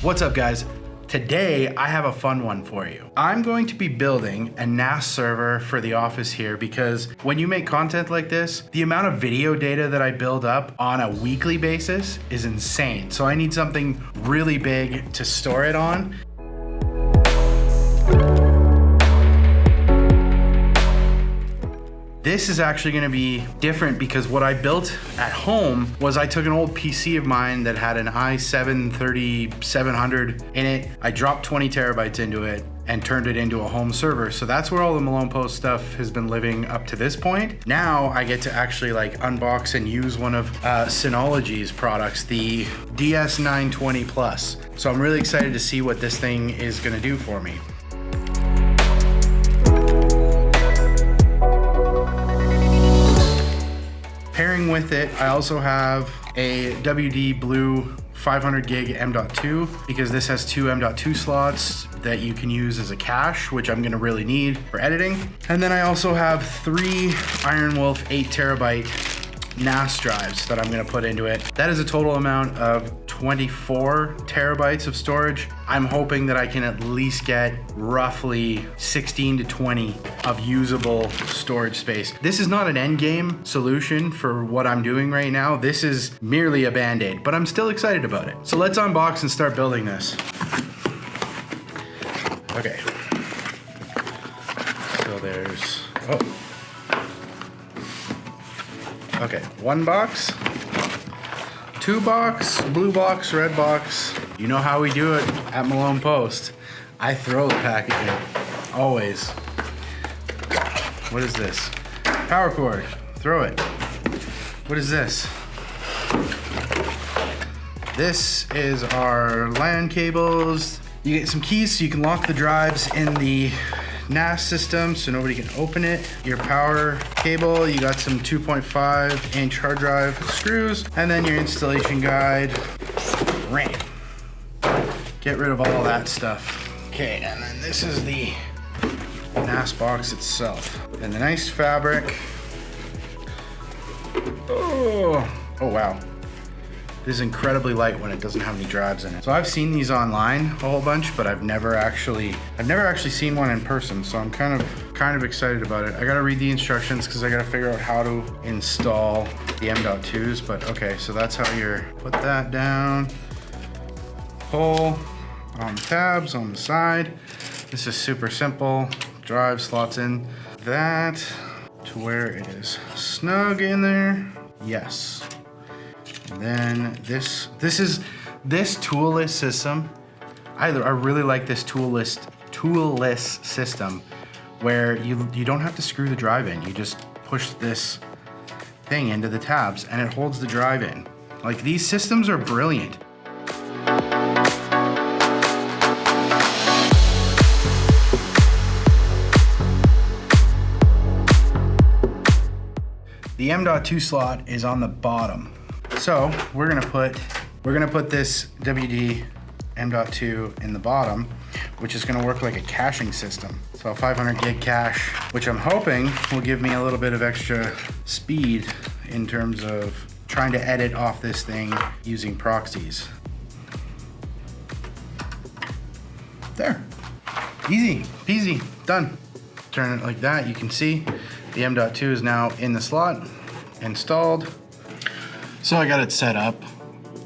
What's up, guys? Today, I have a fun one for you. I'm going to be building a NAS server for the office here because when you make content like this, the amount of video data that I build up on a weekly basis is insane. So I need something really big to store it on. This is actually gonna be different because what I built at home was I took an old PC of mine that had an i7-3700 in it. I dropped 20 terabytes into it and turned it into a home server. So that's where all the Malone Post stuff has been living up to this point. Now I get to actually like unbox and use one of Synology's products, the DS920 Plus. So I'm really excited to see what this thing is gonna do for me. Pairing with it, I also have a WD Blue 500 gig M.2 because this has two M.2 slots that you can use as a cache, which I'm gonna really need for editing. And then I also have 3 Ironwolf 8 terabyte Nas Drives that I'm gonna put into it. That is a total amount of 24 terabytes of storage. I'm hoping that I can at least get roughly 16 to 20 of usable storage space. This is not an end game solution for what I'm doing right now. This is merely a band-aid, but I'm still excited about it. So let's unbox and start building this. Okay. So there's, okay, 1 box, 2 box, blue box, red box. You know how we do it at Malone Post. I throw the packaging, always. What is this? Power cord, throw it. What is this? This is our LAN cables. You get some keys so you can lock the drives in the NAS system so nobody can open it. Your power cable, you got some 2.5 inch hard drive screws, and then your installation guide. Ram. Get rid of all that stuff. Okay, and then this is the NAS box itself. And the nice fabric. Oh wow. This is incredibly light when it doesn't have any drives in it. So I've seen these online a whole bunch, but I've never actually seen one in person. So I'm kind of excited about it. I gotta read the instructions because I gotta figure out how to install the M.2s, but okay, so that's how you're, put that down, pull on the tabs on the side. This is super simple. Drive slots in that to where it is snug in there. Yes. And then this toolless system. I really like this toolless system where you don't have to screw the drive in. You just push this thing into the tabs and it holds the drive in. Like, these systems are brilliant. The M.2 slot is on the bottom. So we're gonna put this WD M.2 in the bottom, which is gonna work like a caching system. So a 500 gig cache, which I'm hoping will give me a little bit of extra speed in terms of trying to edit off this thing using proxies. There, easy peasy, done. Turn it like that, you can see the M.2 is now in the slot, installed. So I got it set up.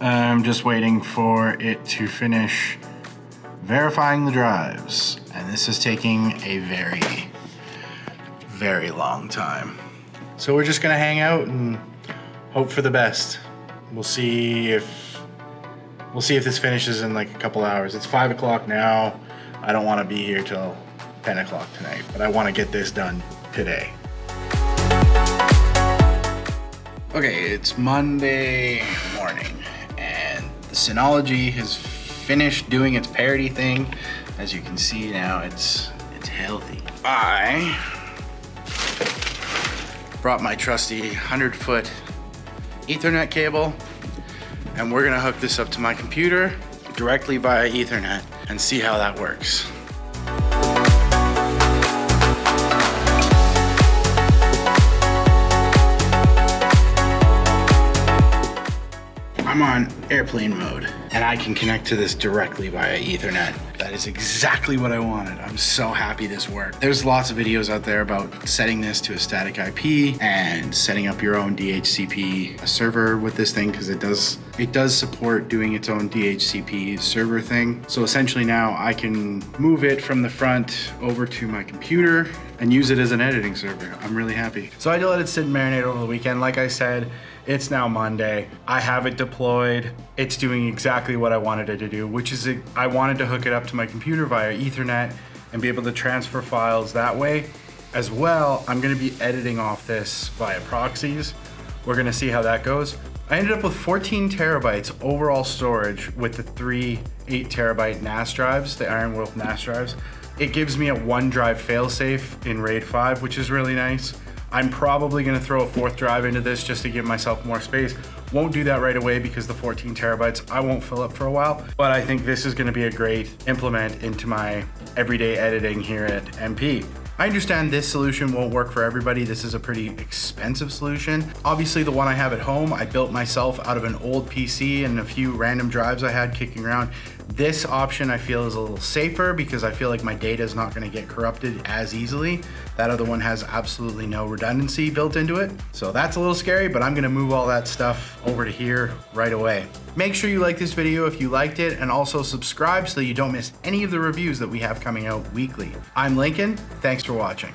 I'm just waiting for it to finish verifying the drives. And this is taking a very, very long time. So we're just gonna hang out and hope for the best. We'll see if this finishes in like a couple hours. It's 5 o'clock now. I don't wanna be here till 10 o'clock tonight, but I wanna get this done today. Okay, it's Monday morning and the Synology has finished doing its parity thing. As you can see now, it's healthy. I brought my trusty 100-foot Ethernet cable and we're gonna hook this up to my computer directly via Ethernet and see how that works. I'm I'm on airplane mode and I can connect to this directly via Ethernet. That is exactly what I wanted. I'm so happy this worked. There's lots of videos out there about setting this to a static IP and setting up your own DHCP server with this thing, because it does support doing its own DHCP server thing. So essentially now I can move it from the front over to my computer and use it as an editing server. I'm really happy. So I let it sit and marinate over the weekend. Like I said, it's now Monday. I have it deployed. It's doing exactly what I wanted it to do, which is I wanted to hook it up to my computer via Ethernet and be able to transfer files that way. As well, I'm gonna be editing off this via proxies. We're gonna see how that goes. I ended up with 14 terabytes overall storage with the 3 8 terabyte NAS drives, the Ironwolf NAS drives. It gives me a 1 drive failsafe in RAID 5, which is really nice. I'm probably gonna throw a 4th drive into this just to give myself more space. Won't do that right away because the 14 terabytes I won't fill up for a while, but I think this is gonna be a great implement into my everyday editing here at MP. I understand this solution won't work for everybody. This is a pretty expensive solution. Obviously the one I have at home, I built myself out of an old PC and a few random drives I had kicking around. This option I feel is a little safer because I feel like my data is not gonna get corrupted as easily. That other one has absolutely no redundancy built into it. So that's a little scary, but I'm gonna move all that stuff over to here right away. Make sure you like this video if you liked it, and also subscribe so that you don't miss any of the reviews that we have coming out weekly. I'm Lincoln, thanks for watching.